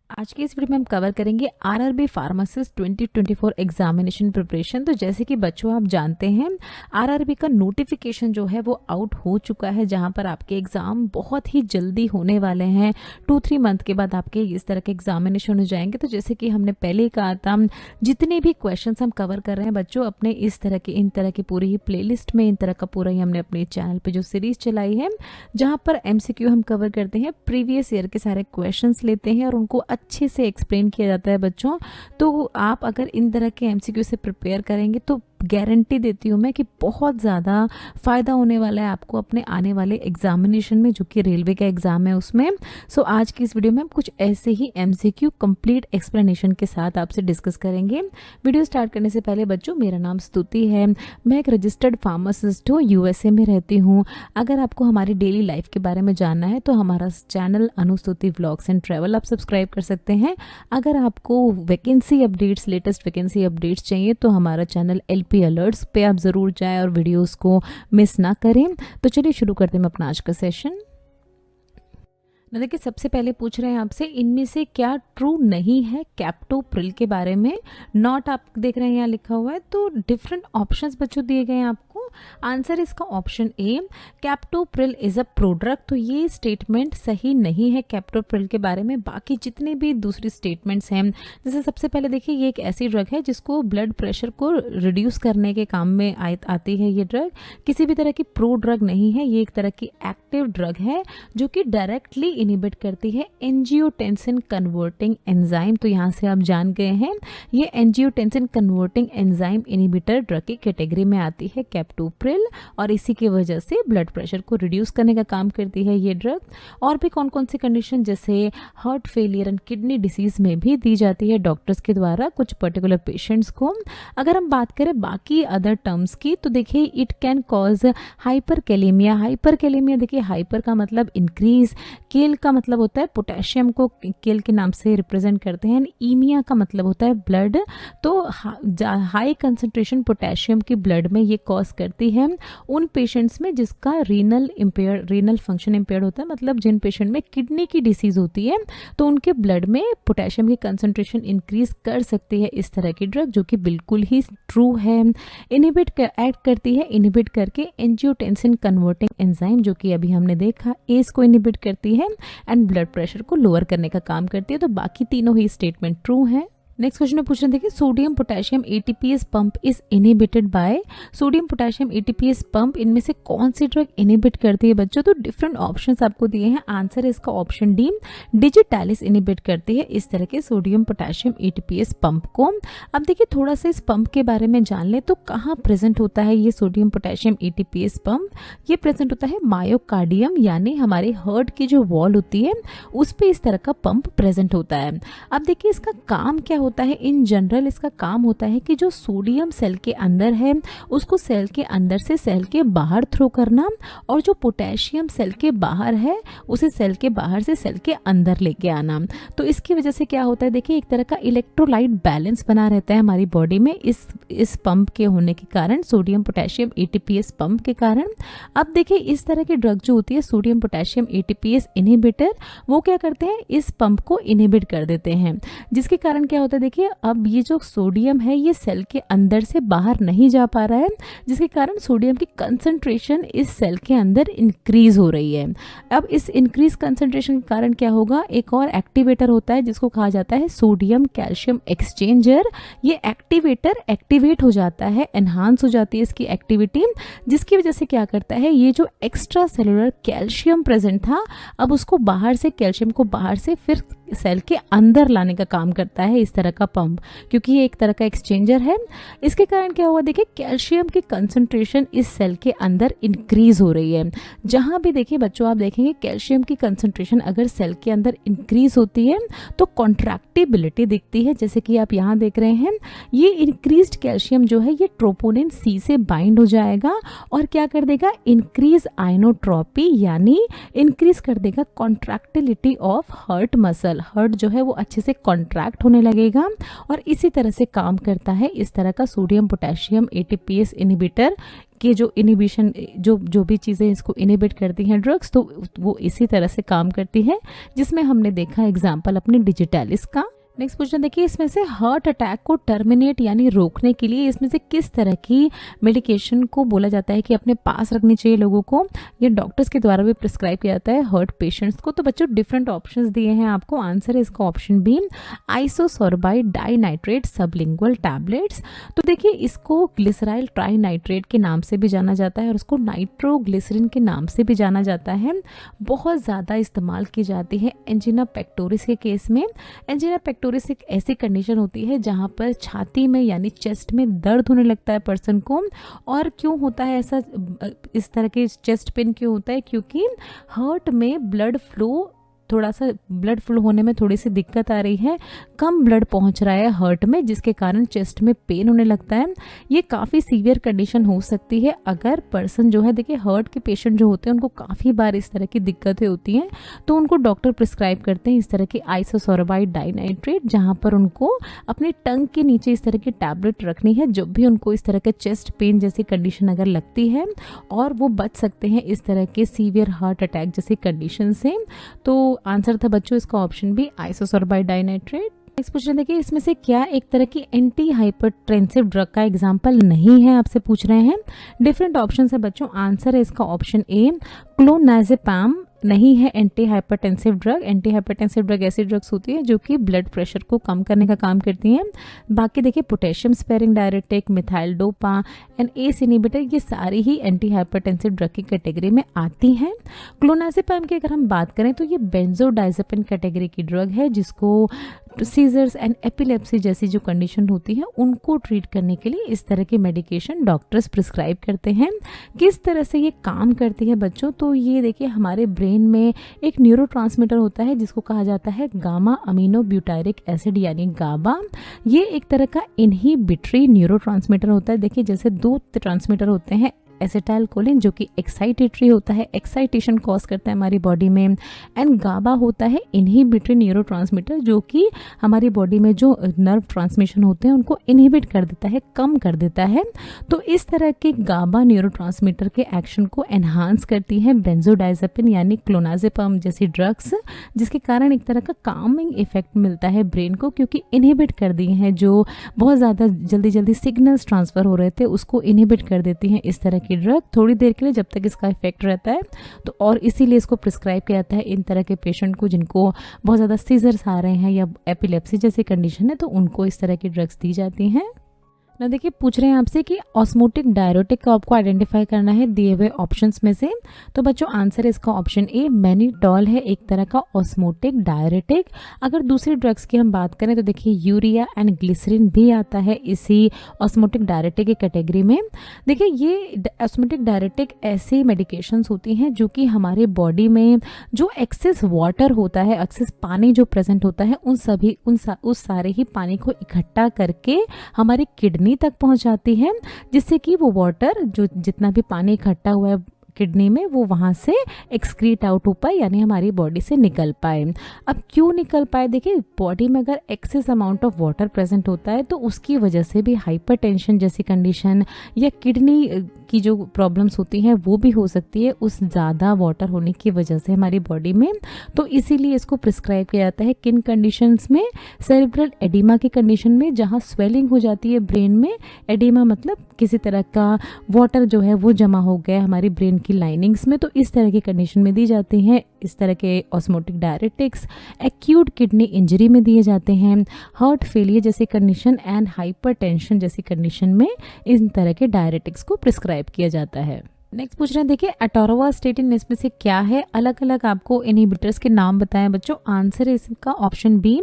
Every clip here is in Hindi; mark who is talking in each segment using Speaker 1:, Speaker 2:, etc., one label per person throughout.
Speaker 1: आज की इस वीडियो में हम कवर करेंगे आरआरबी फार्मासिस्ट 2024 एग्जामिनेशन प्रिपरेशन। तो जैसे कि बच्चों आप जानते हैं आरआरबी का नोटिफिकेशन जो है वो आउट हो चुका है, जहां पर आपके एग्ज़ाम बहुत ही जल्दी होने वाले हैं। 2-3 मंथ के बाद आपके इस तरह के एग्जामिनेशन हो जाएंगे। तो जैसे कि हमने पहले ही कहा था, जितने भी क्वेश्चन हम कवर कर रहे हैं बच्चों अपने इस तरह के इन तरह की पूरी ही प्ले में इन तरह का पूरा ही हमने अपने चैनल पर जो सीरीज़ चलाई है, जहाँ पर MCQ हम कवर करते हैं, प्रीवियस ईयर के सारे क्वेश्चन लेते हैं और उनको अच्छे से एक्सप्लेन किया जाता है बच्चों। तो आप अगर इन तरह के MCQ से प्रिपेयर करेंगे तो गारंटी देती हूँ मैं कि बहुत ज़्यादा फ़ायदा होने वाला है आपको अपने आने वाले एग्जामिनेशन में, जो कि रेलवे का एग्ज़ाम है उसमें। सो आज की इस वीडियो में हम कुछ ऐसे ही MCQ कंप्लीट एक्सप्लेनेशन के साथ आपसे डिस्कस करेंगे। वीडियो स्टार्ट करने से पहले बच्चों, मेरा नाम स्तुति है, मैं एक रजिस्टर्ड फार्मासिस्ट हूँ, USA में रहती हूँ। अगर आपको हमारी डेली लाइफ के बारे में जानना है तो हमारा चैनल अनुस्तुति व्लॉग्स एंड ट्रैवल आप सब्सक्राइब कर सकते हैं। अगर आपको vacancy updates, latest vacancy updates चाहिए तो हमारा चैनल LP अलर्ट्स पे आप ज़रूर जाएं और वीडियोस को मिस ना करें। तो चलिए शुरू करते हैं अपना आज का सेशन। देखिए, सबसे पहले पूछ रहे हैं आपसे, इनमें से क्या ट्रू नहीं है कैप्टोप्रिल के बारे में। नॉट आप देख रहे हैं यहाँ लिखा हुआ है, तो डिफरेंट ऑप्शंस बच्चों दिए गए हैं आपको। आंसर इसका option A, captopril is a prodrug. तो ये स्टेटमेंट सही नहीं है कैप्टोप्रिल के बारे में। बाकी जितने भी दूसरी स्टेटमेंट्स हैं, जैसे सबसे पहले देखिए ये एक ऐसी ड्रग है जिसको ब्लड प्रेशर को रिड्यूस करने के काम में आती है। ये ड्रग किसी भी तरह की प्रो ड्रग नहीं है, ये एक तरह की एक्टिव ड्रग है जो कि डायरेक्टली इनिबिट करती है एंजियोटेंसिन कन्वर्टिंग एंजाइम। तो यहाँ से आप जान गए हैं ये angiotensin converting enzyme inhibitor drug की कैटेगरी में आती है कैप्टोप्रिल, और इसी की वजह से ब्लड प्रेशर को रिड्यूस करने का काम करती है ये ड्रग। और भी कौन कौन सी कंडीशन, जैसे heart failure and kidney disease में भी दी जाती है डॉक्टर्स के द्वारा कुछ पर्टिकुलर पेशेंट्स को। अगर हम बात करें बाकी अदर टर्म्स की, तो देखिए it can cause hyperkalaemia. Hyperkalaemia देखिए, हाइपर का मतलब इंक्रीज, केल का मतलब होता है पोटेशियम को केल के नाम से रिप्रेजेंट करते हैं, ईमिया का मतलब होता है ब्लड। तो हाई कंसंट्रेशन पोटेशियम की ब्लड में ये कॉज करती है उन पेशेंट्स में जिसका रीनल फंक्शन इम्पेयर्ड होता है, मतलब जिन पेशेंट में किडनी की डिसीज होती है तो उनके ब्लड में पोटेशियम की कंसंट्रेशन इंक्रीज कर सकती है इस तरह की ड्रग, जो कि बिल्कुल ही ट्रू है। एक्ट करती है इनिबिट करके एंजियोटेंसिन कन्वर्टिंग एंजाइम, जो कि अभी हमने देखा एस को इनिबिट करती है एंड ब्लड प्रेशर को लोअर करने का काम करती है। तो बाकी तीनों ही स्टेटमेंट ट्रू है। नेक्स्ट क्वेश्चन में पूछ रहे हैं, देखिए sodium potassium ATPase pump is inhibited by. Sodium potassium ATPase pump, इनमें से कौन सी ड्रग इनिबिट करती है बच्चों। तो डिफरेंट ऑप्शंस आपको दिए हैं। आंसर इसका ऑप्शन डी, डिजिटैलिस इनिबिट करती है इस तरह के सोडियम पोटेशियम ATPase पंप को। अब देखिए थोड़ा सा इस पंप के बारे में जान ले, तो कहाँ प्रेजेंट होता है ये सोडियम पोटेशियम ATPase पंप। ये प्रेजेंट होता है मायोकार्डियम, यानी हमारे हार्ट की जो वॉल होती है उस पर इस तरह का पंप प्रेजेंट होता है। अब देखिए इसका काम क्या होता है। इन जनरल इसका काम होता है कि जो सोडियम सेल के अंदर है उसको सेल के अंदर से सेल के बाहर थ्रो करना, और जो पोटेशियम सेल के बाहर है उसे सेल के बाहर से सेल के अंदर लेके आना। तो इसकी वजह से क्या होता है, देखिए एक तरह का इलेक्ट्रोलाइट बैलेंस बना रहता है हमारी बॉडी में इस पंप के होने के कारण, सोडियम पोटेशियम ATPase पंप के कारण। अब देखिए इस तरह की ड्रग जो होती है सोडियम पोटेशियम ATPase इनहिबिटर, वो क्या करते हैं, इस पंप को इनहिबिट कर देते हैं, जिसके कारण क्या होता है, देखिए अब ये जो सोडियम है ये सेल के अंदर से बाहर नहीं जा पा रहा है, जिसके कारण सोडियम की कंसंट्रेशन इस सेल के अंदर इंक्रीज हो रही है। अब इस इंक्रीज कंसंट्रेशन के कारण क्या होगा, एक और एक्टिवेटर होता है जिसको कहा जाता है सोडियम कैल्शियम एक्सचेंजर। ये एक्टिवेटर एक्टिवेट हो जाता है, एनहांस हो जाती है इसकी एक्टिविटी, जिसकी वजह से क्या करता है, ये जो एक्स्ट्रा सेलुलर कैल्शियम प्रेजेंट था अब उसको बाहर से, कैल्शियम को बाहर से फिर सेल के अंदर लाने का काम करता है इस तरह का पंप, क्योंकि ये एक तरह का एक्सचेंजर है। इसके कारण क्या हुआ, देखिए कैल्शियम की कंसंट्रेशन इस सेल के अंदर इंक्रीज हो रही है। जहां भी देखिए बच्चों आप देखेंगे कैल्शियम की कंसंट्रेशन अगर सेल के अंदर इंक्रीज होती है तो कॉन्ट्रैक्टिबिलिटी दिखती है, जैसे कि आप यहाँ देख रहे हैं। ये इंक्रीज्ड कैल्शियम जो है ये ट्रोपोनिन C से बाइंड हो जाएगा और क्या कर देगा, इंक्रीज आइनोट्रोपी, यानी इंक्रीज कर देगा contractility of heart muscle. Heart जो है वो अच्छे से कॉन्ट्रैक्ट होने लगेगा जाएगा और इसी तरह से काम करता है इस तरह का सोडियम पोटेशियम एटीपीएस इनहिबिटर के जो इनहिबिशन जो भी चीज़ें इसको इनहिबिट करती हैं ड्रग्स, तो वो इसी तरह से काम करती है, जिसमें हमने देखा एग्जाम्पल अपने डिजिटैलिस का। नेक्स्ट क्वेश्चन देखिए, इसमें से हार्ट अटैक को टर्मिनेट यानी रोकने के लिए इसमें से किस तरह की मेडिकेशन को बोला जाता है कि अपने पास रखनी चाहिए लोगों को, या डॉक्टर्स के द्वारा भी प्रिस्क्राइब किया जाता है हार्ट पेशेंट्स को। तो बच्चों डिफरेंट ऑप्शंस दिए हैं आपको, आंसर है इसका option B isosorbide dinitrate sublingual tablets. तो देखिए इसको ग्लिसराइल ट्राइनाइट्रेट के नाम से भी जाना जाता है और उसको नाइट्रोग्लिसरिन के नाम से भी जाना जाता है। बहुत ज़्यादा इस्तेमाल की जाती है एंजिना पेक्टोरिस के केस में। एंजिना पेक्टोरिस एक ऐसी कंडीशन होती है जहाँ पर छाती में यानी चेस्ट में दर्द होने लगता है पर्सन को। और क्यों होता है ऐसा, इस तरह के चेस्ट पेन क्यों होता है? क्योंकि हार्ट में थोड़ा सा ब्लड फ्लो होने में थोड़ी सी दिक्कत आ रही है, कम ब्लड पहुंच रहा है हार्ट में, जिसके कारण चेस्ट में पेन होने लगता है। ये काफ़ी सीवियर कंडीशन हो सकती है अगर पर्सन जो है, देखिए हार्ट के पेशेंट जो होते हैं उनको काफ़ी बार इस तरह की दिक्कतें होती हैं, तो उनको डॉक्टर प्रिस्क्राइब करते हैं इस तरह की आइसोसोर्बाइड डाइनाइट्रेट, जहाँ पर उनको अपने टंग के नीचे इस तरह की टैबलेट रखनी है जब भी उनको इस तरह के चेस्ट पेन जैसी कंडीशन अगर लगती है, और वो बच सकते हैं इस तरह के सीवियर हार्ट अटैक जैसी कंडीशन से। तो आंसर था बच्चों इसका option B isosorbide dinitrate. Next question देखिए, इसमें से क्या एक तरह की एंटी हाइपरटेंसिव ड्रग का एग्जांपल नहीं है, आपसे पूछ रहे हैं। डिफरेंट ऑप्शन है बच्चों, आंसर है इसका ऑप्शन ए क्लोनाजेपाम नहीं है anti hypertensive drug. Anti hypertensive drug ऐसी ड्रग्स होती है जो कि ब्लड प्रेशर को कम करने का काम करती हैं। बाकी देखिए potassium sparing diuretic, methyl dopa and ACE inhibitor, ये सारी ही एंटी हाइपरटेंसिव ड्रग की कैटेगरी में आती हैं। क्लोनाजेपाम की अगर हम बात करें तो ये बेंजोडाइजेपिन कैटेगरी की ड्रग है, जिसको सीजर्स एंड एपिलेप्सी जैसी जो कंडीशन होती है उनको ट्रीट करने के लिए इस तरह की मेडिकेशन डॉक्टर्स प्रिस्क्राइब करते हैं। किस तरह से ये काम करती है बच्चों, तो ये देखिए हमारे ब्रेन में एक न्यूरोट्रांसमीटर होता है जिसको कहा जाता है गामा अमीनो ब्यूटायरिक एसिड यानी गाबा। ये एक तरह का इनहिबिटरी न्यूरोट्रांसमीटर होता है। देखिए जैसे दो ट्रांसमीटर होते हैं, एसिटाइल कोलिन जो कि एक्साइटेटरी होता है, एक्साइटेशन कॉज करता है हमारी बॉडी में, एंड गाबा होता है इनहिबिटरी न्यूरोट्रांसमीटर जो कि हमारी बॉडी में जो नर्व ट्रांसमिशन होते हैं उनको इनहिबिट कर देता है, कम कर देता है। तो इस तरह के गाबा न्यूरोट्रांसमीटर के एक्शन को एनहांस करती है बेंजोडाइजेपिन यानी क्लोनाजेपाम जैसी ड्रग्स, जिसके कारण एक तरह का कामिंग इफेक्ट मिलता है ब्रेन को, क्योंकि इनहिबिट कर दिए हैं जो बहुत ज़्यादा जल्दी जल्दी सिग्नल्स ट्रांसफ़र हो रहे थे उसको इनहिबिट कर देती हैं इस तरह की ड्रग थोड़ी देर के लिए, जब तक इसका इफेक्ट रहता है। तो और इसीलिए इसको प्रिस्क्राइब किया जाता है इन तरह के पेशेंट को जिनको बहुत ज़्यादा सीजर्स आ रहे हैं या एपिलेप्सी जैसी कंडीशन है, तो उनको इस तरह की ड्रग्स दी जाती हैं। ना देखिए पूछ रहे हैं आपसे कि ऑस्मोटिक डायरेटिक को आपको आइडेंटिफाई करना है दिए हुए ऑप्शंस में से। तो बच्चों आंसर इसका ऑप्शन ए मैनिटॉल है, एक तरह का ऑस्मोटिक डायरेटिक। अगर दूसरी ड्रग्स की हम बात करें तो देखिए यूरिया एंड ग्लिसरीन भी आता है इसी ऑस्मोटिक डायरेटिक की कैटेगरी में। देखिए ये ऑस्मोटिक डायरेटिक ऐसी मेडिकेशंस होती हैं जो कि हमारे बॉडी में जो एक्सेस वाटर होता है, एक्सेस पानी जो प्रेजेंट होता है, उस सारे ही पानी को इकट्ठा करके हमारी किडनी तक पहुंचाती है, जिससे कि वो वाटर जो जितना भी पानी इकट्ठा हुआ है किडनी में वो वहाँ से एक्सक्रीट आउट हो पाए यानी हमारी बॉडी से निकल पाए। अब क्यों निकल पाए, देखिए बॉडी में अगर excess amount of water present होता है तो उसकी वजह से भी हाइपरटेंशन जैसी कंडीशन या किडनी की जो प्रॉब्लम्स होती हैं वो भी हो सकती है उस ज़्यादा वाटर होने की वजह से हमारी बॉडी में। तो इसीलिए इसको प्रिस्क्राइब किया जाता है किन कंडीशंस में, सेरेब्रल एडिमा की कंडीशन में जहाँ स्वेलिंग हो जाती है ब्रेन में। एडिमा मतलब किसी तरह का वाटर जो है वो जमा हो गया हमारी ब्रेन की लाइनिंग्स में, तो इस तरह की कंडीशन में दी जाती हैं इस तरह के osmotic diuretics. Acute kidney injury में दिए जाते हैं, हार्ट फेलियर जैसी कंडीशन एंड हाइपरटेंशन जैसी कंडीशन में इन तरह के डायरेटिक्स को प्रिस्क्राइब किया जाता है। नेक्स्ट पूछ रहे हैं देखिए एटोरवास्टेटिन इसमें से क्या है, अलग अलग आपको इनहिबिटर्स के नाम बताएं बच्चों। आंसर है इसका option B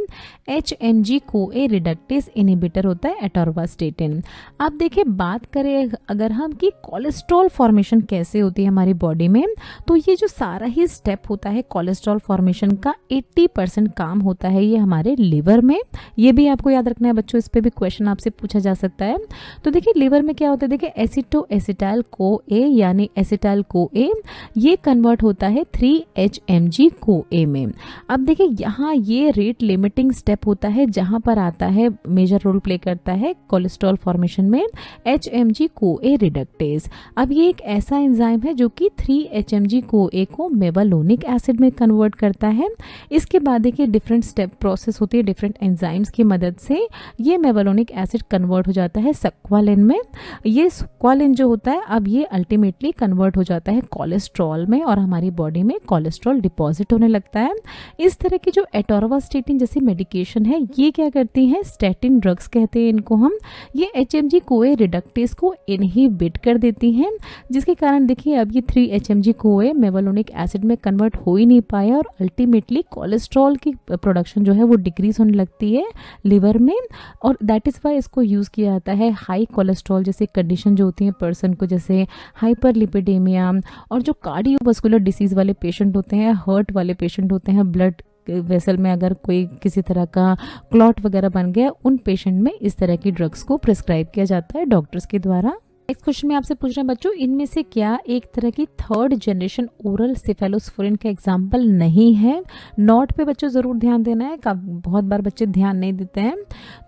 Speaker 1: HMG CoA reductase inhibitor होता है एटोरवास्टेटिन। अब देखिए बात करें अगर हम कि कोलेस्ट्रॉल फॉर्मेशन कैसे होती है हमारी बॉडी में, तो ये जो सारा ही स्टेप होता है कोलेस्ट्रॉल फॉर्मेशन का 80% काम होता है ये हमारे लिवर में। ये भी आपको याद रखना है बच्चों, इस पर भी क्वेश्चन आपसे पूछा जा सकता है। तो देखिए लिवर में क्या होता है, देखिए एसिटोएसिटाइल CoA यानी यानी एसिटाइल CoA, ये कन्वर्ट होता है 3-HMG CoA में। अब देखिए यहाँ ये रेट लिमिटिंग स्टेप होता है जहाँ पर आता है, मेजर रोल प्ले करता है कोलेस्ट्रॉल फॉर्मेशन में HMG CoA रिडक्टेज। अब ये एक ऐसा एंजाइम है जो कि 3-HMG CoA को मेवालोनिक एसिड में कन्वर्ट करता है। इसके बाद देखिए डिफरेंट स्टेप प्रोसेस होती है, डिफरेंट एंजाइम्स की मदद से ये मेवालोनिक एसिड कन्वर्ट हो जाता है स्क्वालिन में। ये स्क्वालिन जो होता है अब ये अल्टीमेटली कन्वर्ट हो जाता है कोलेस्ट्रॉल में और हमारी बॉडी में कोलेस्ट्रॉल डिपॉजिट होने लगता है। इस तरह की जो एटोरवास्टेटिन जैसी मेडिकेशन है ये क्या करती हैं, स्टैटिन ड्रग्स कहते हैं इनको हम, ये HMG CoA रिडक्टेज को इनहिबिट कर देती हैं, जिसके कारण देखिए अब ये 3-HMG CoA मेवालोनिक एसिड में कन्वर्ट हो ही नहीं पाया और अल्टीमेटली कोलेस्ट्रॉल की प्रोडक्शन जो है वो डिक्रीज होने लगती है लिवर में। और दैट इज़ वाई इसको यूज़ किया जाता है हाई कोलेस्ट्रॉल जैसी कंडीशन जो होती हैं पर्सन को, जैसे हाइपरलिपिडेमिया और जो कार्डियोवास्कुलर डिसीज़ वाले पेशेंट होते हैं, हार्ट वाले पेशेंट होते हैं, ब्लड वेसल में अगर कोई किसी तरह का क्लॉट वगैरह बन गया, उन पेशेंट में इस तरह की ड्रग्स को प्रिस्क्राइब किया जाता है डॉक्टर्स के द्वारा। नेक्स्ट क्वेश्चन में आपसे पूछ रहे हैं बच्चों, इनमें से क्या एक तरह की 3rd जनरेशन ओरल सेफेलोस्पोरिन का एग्जाम्पल नहीं है? नोट पे बच्चों ज़रूर ध्यान देना है, बहुत बार बच्चे ध्यान नहीं देते हैं।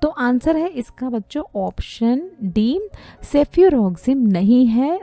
Speaker 1: तो आंसर है इसका बच्चों ऑप्शन डी, सेफ्यूरोक्सिम नहीं है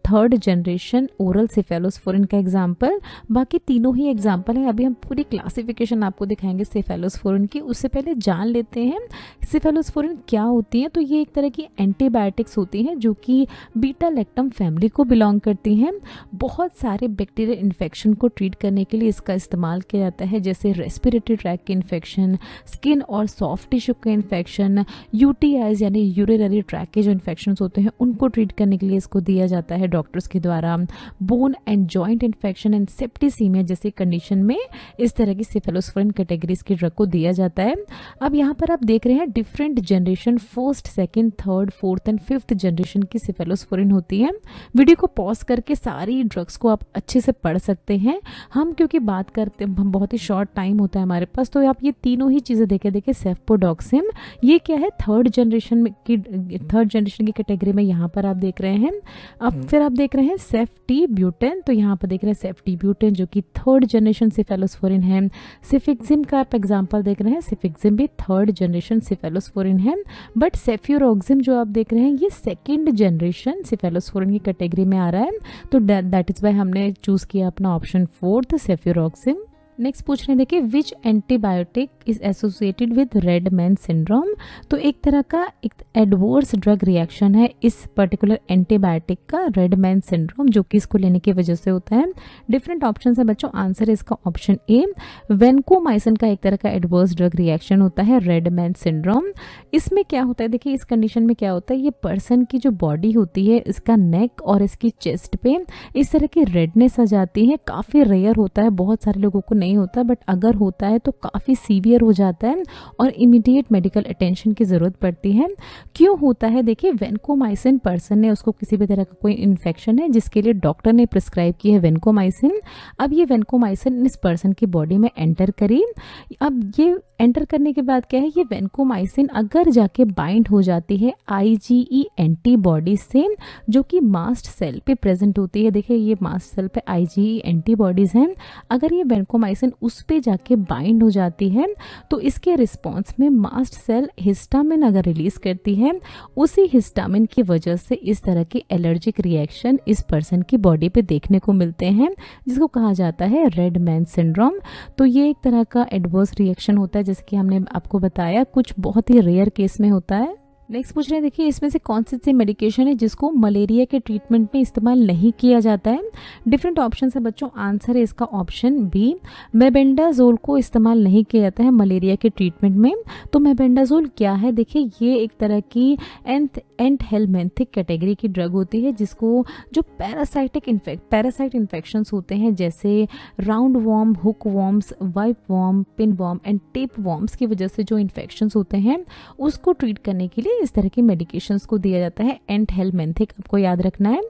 Speaker 1: 3rd जनरेशन ओरल सेफेलोस्पोरिन का एग्जाम्पल। बाकी तीनों ही एग्जाम्पल हैं। अभी हम पूरी क्लासिफिकेशन आपको दिखाएंगे सेफेलोस्पोरिन की, उससे पहले जान लेते हैं सेफेलोस्पोरिन क्या होती है। तो ये एक तरह की एंटीबायोटिक्स होती हैं जो कि बीटा लैक्टम फैमिली को बिलोंग करती हैं। बहुत सारे बैक्टीरियल इन्फेक्शन को ट्रीट करने के लिए इसका इस्तेमाल किया जाता है, जैसे रेस्पिरेटरी ट्रैक के इन्फेक्शन, स्किन और सॉफ्ट टिश्यू के इन्फेक्शन, UTIs यानी यूरिनरी ट्रैक के जो इन्फेक्शन होते हैं उनको ट्रीट करने के लिए इसको दिया जाता है डॉक्टर्स के द्वारा। Bone and joint infection and septicaemia जैसी कंडीशन में इस तरह की सेफेलोस्पोरिन कैटेगरीज की ड्रग को दिया जाता है। अब यहाँ पर आप देख रहे हैं different generation, 1st, 2nd, 3rd, 4th and 5th generation की सेफेलोस्पोरिन होती है। वीडियो को पॉज करके सारी ड्रग्स को आप अच्छे से पढ़ सकते हैं। हम क्योंकि बात करते हम बहुत ही शॉर्ट टाइम होता है हमारे पास, तो आप ये तीनों ही चीज़ें देखे सेफ्पोडॉक्सिम ये क्या है 3rd जनरेशन की कैटेगरी में यहाँ पर आप देख रहे हैं। अब फिर आप देख रहे हैं सेफ्टिब्यूटेन, तो यहाँ पर देख रहे हैं सेफ्टिब्यूटेन जो कि 3rd जनरेशन सेफेलोस्पोरिन है। सिफिक्सिम का आप एग्जांपल देख रहे हैं, सिफिक्सिम भी 3rd जनरेशन सेफेलोस्पोरिन है। बट सेफ्यूरोक्सिम जो आप देख रहे हैं ये 2nd जनरेशन सेफेलोस्पोरिन की कैटेगरी में आ रहा है। तो दैट इज वाई हमने चूज़ किया अपना ऑप्शन 4th सेफ्यूरोक्सिम। नेक्स्ट पूछ रहे हैं देखिए, which antibiotic is associated with red man syndrome. तो एक तरह का एक एडवर्स ड्रग रिएक्शन है इस पर्टिकुलर एंटीबायोटिक का, रेड मैन सिंड्रोम, जो कि इसको लेने की वजह से होता है। डिफरेंट ऑप्शन है बच्चों, आंसर है इसका ऑप्शन ए, वेनकोमाइसिन का एक तरह का एडवर्स ड्रग रिएक्शन होता है रेड मैन सिंड्रोम। इसमें क्या होता है देखिए, इस कंडीशन में क्या होता है, ये पर्सन की जो बॉडी होती है, इसका नेक और इसकी चेस्ट पे इस तरह की रेडनेस आ जाती है। काफ़ी रेयर होता है, बहुत सारे लोगों को नहीं होता, बट अगर होता है तो काफ़ी सीवियर हो जाता है और इमीडिएट मेडिकल अटेंशन की ज़रूरत पड़ती है। क्यों होता है देखिए, वेनकोमाइसिन पर्सन ने, उसको किसी भी तरह का कोई इन्फेक्शन है जिसके लिए डॉक्टर ने प्रिस्क्राइब की है वेनकोमाइसिन। अब ये वेनकोमाइसिन इस पर्सन की बॉडी में एंटर करी। अब ये एंटर करने के बाद क्या है, ये वेनकोमाइसिन अगर जाके बाइंड हो जाती है IgE एंटीबॉडी से, जो कि मास्ट सेल पे प्रेजेंट होती है। देखिए ये मास्ट सेल पे IgE एंटीबॉडीज़ हैं। अगर ये वेनकोमाइसिन उस पे जाके बाइंड हो जाती है तो इसके रिस्पॉन्स में मास्ट सेल हिस्टामिन अगर रिलीज करती है, उसी हिस्टामिन की वजह से इस तरह के एलर्जिक रिएक्शन इस पर्सन की बॉडी पे देखने को मिलते हैं, जिसको कहा जाता है रेड मैन सिंड्रोम। तो ये एक तरह का एडवर्स रिएक्शन होता है, जैसे कि हमने आपको बताया, कुछ बहुत ही रेयर केस में होता है। नेक्स्ट पूछ रहे हैं देखिए, इसमें से कौन सी मेडिकेशन है जिसको मलेरिया के ट्रीटमेंट में इस्तेमाल नहीं किया जाता है। डिफरेंट ऑप्शन है बच्चों, आंसर है इसका ऑप्शन बी, मेबेंडाजोल को इस्तेमाल नहीं किया जाता है मलेरिया के ट्रीटमेंट में। तो मेबेंडाजोल क्या है देखिए, ये एक तरह की एंटहेलमेंथिक कैटेगरी की ड्रग होती है, जिसको जो पैरासाइट इन्फेक्शंस होते हैं, जैसे round worm, hook worms, whip worm, pin worm and tape worms की वजह से जो इन्फेक्शंस होते हैं उसको ट्रीट करने के लिए से इस तरह की मेडिकेशंस को दिया जाता है। एंटहेलमेंथिक आपको याद रखना है।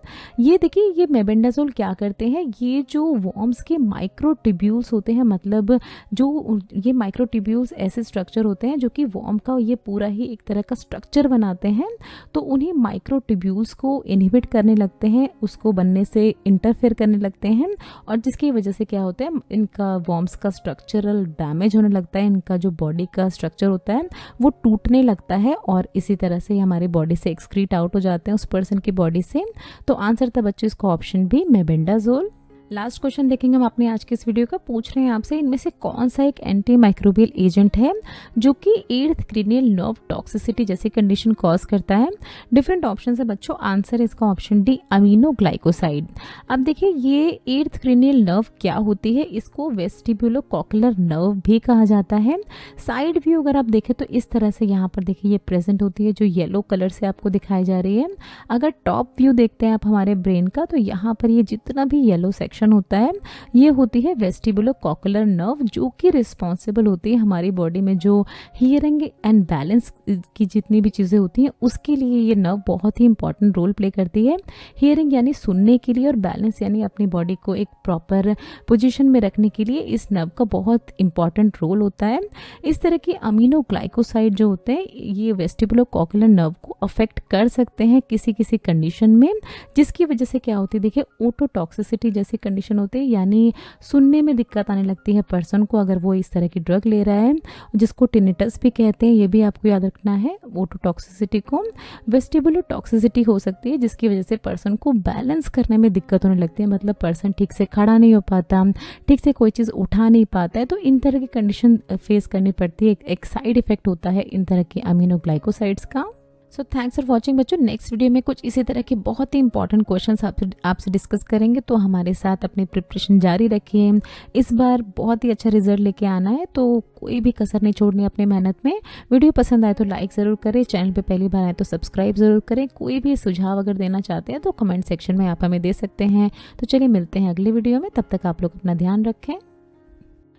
Speaker 1: ये देखिए, ये मेबेंडाजोल क्या करते हैं, ये जो वॉर्म्स के माइक्रोट्यूब्यूल्स होते हैं, मतलब जो ये माइक्रोट्यूब्यूल्स ऐसे स्ट्रक्चर होते हैं जो कि वॉर्म का ये पूरा ही एक तरह का स्ट्रक्चर बनाते हैं। तो उन्हीं माइक्रोट्यूब्यूल्स को इनहिबिट करने लगते हैं, उसको बनने से इंटरफेयर करने लगते हैं, और जिसकी वजह से क्या होता है, इनका वॉर्म्स का स्ट्रक्चरल डैमेज होने लगता है, इनका जो बॉडी का स्ट्रक्चर होता है वो टूटने लगता है, और इसी तरह से हमारी बॉडी से एक्सक्रीट आउट हो जाते हैं उस पर्सन की बॉडी से। तो आंसर था बच्चों इसका option B, mebendazole. Last question देखेंगे हम अपने आज के इस वीडियो का। पूछ रहे हैं आपसे, इनमें से कौन सा एक एंटी माइक्रोबियल एजेंट है जो कि 8th क्रेनियल नर्व टॉक्सिसिटी जैसी कंडीशन कॉज करता है। डिफरेंट ऑप्शन है बच्चों, आंसर है इसका ऑप्शन डी, अमीनोग्लाइकोसाइड। अब देखिए, ये 8th क्रेनियल नर्व क्या होती है, इसको वेस्टिब्यूलोकॉक्युलर नर्व भी कहा जाता है। साइड व्यू अगर आप देखें तो इस तरह से यहाँ पर देखिए ये प्रेजेंट होती है, जो येलो कलर से आपको दिखाई जा रही है। अगर टॉप व्यू देखते हैं आप हमारे ब्रेन का, तो यहाँ पर ये जितना भी येलो सेक्शन होता है ये होती है वेस्टिबुलोकॉक्युलर नर्व, जो कि रिस्पॉन्सिबल होती है हमारी बॉडी में जो हियरिंग एंड बैलेंस की जितनी भी चीज़ें होती हैं उसके लिए ये नर्व बहुत ही इंपॉर्टेंट रोल प्ले करती है। हियरिंग यानी सुनने के लिए, और बैलेंस यानी अपनी बॉडी को एक प्रॉपर पोजीशन में रखने के लिए इस नर्व का बहुत इंपॉर्टेंट रोल होता है। इस तरह की अमीनोग्लाइकोसाइड जो होते हैं ये वेस्टिबुलोकॉक्युलर नर्व को अफेक्ट कर सकते हैं किसी किसी कंडीशन में, जिसकी वजह से क्या होती है, देखिए ओटोटॉक्सिसिटी जैसी कंडीशन होती है, यानी सुनने में दिक्कत आने लगती है पर्सन को अगर वो इस तरह की ड्रग ले रहा है, जिसको टिनिटस भी कहते हैं, ये भी आपको याद रखना है ओटोटॉक्सिसिटी को। वेस्टिबुलोटॉक्सिसिटी हो सकती है जिसकी वजह से पर्सन को बैलेंस करने में दिक्कत होने लगती है, मतलब पर्सन ठीक से खड़ा नहीं हो पाता, ठीक से कोई चीज़ उठा नहीं पाता है, तो इन तरह की कंडीशन फेस करनी पड़ती है। एक साइड इफेक्ट होता है इन तरह की अमीनोग्लाइकोसाइड्स का। सो थैंक्स फॉर वॉचिंग बच्चों। नेक्स्ट वीडियो में कुछ इसी तरह के बहुत ही इंपॉर्टेंट क्वेश्चंस आपसे डिस्कस करेंगे, तो हमारे साथ अपनी प्रिपरेशन जारी रखिए। इस बार बहुत ही अच्छा रिजल्ट लेके आना है, तो कोई भी कसर नहीं छोड़नी अपनी मेहनत में। वीडियो पसंद आए तो लाइक ज़रूर करें, चैनल पे पहली बार आए तो सब्सक्राइब ज़रूर करें। कोई भी सुझाव अगर देना चाहते हैं तो कमेंट सेक्शन में आप हमें दे सकते हैं। तो चलिए मिलते हैं अगले वीडियो में, तब तक आप लोग अपना ध्यान रखें।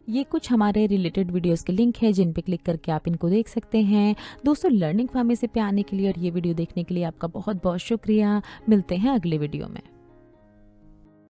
Speaker 1: ये कुछ हमारे रिलेटेड वीडियोस के लिंक है जिन पे क्लिक करके आप इनको देख सकते हैं। दोस्तों, लर्निंग फार्मेसी पे आने के लिए और ये वीडियो देखने के लिए आपका बहुत बहुत शुक्रिया। मिलते हैं अगले वीडियो में।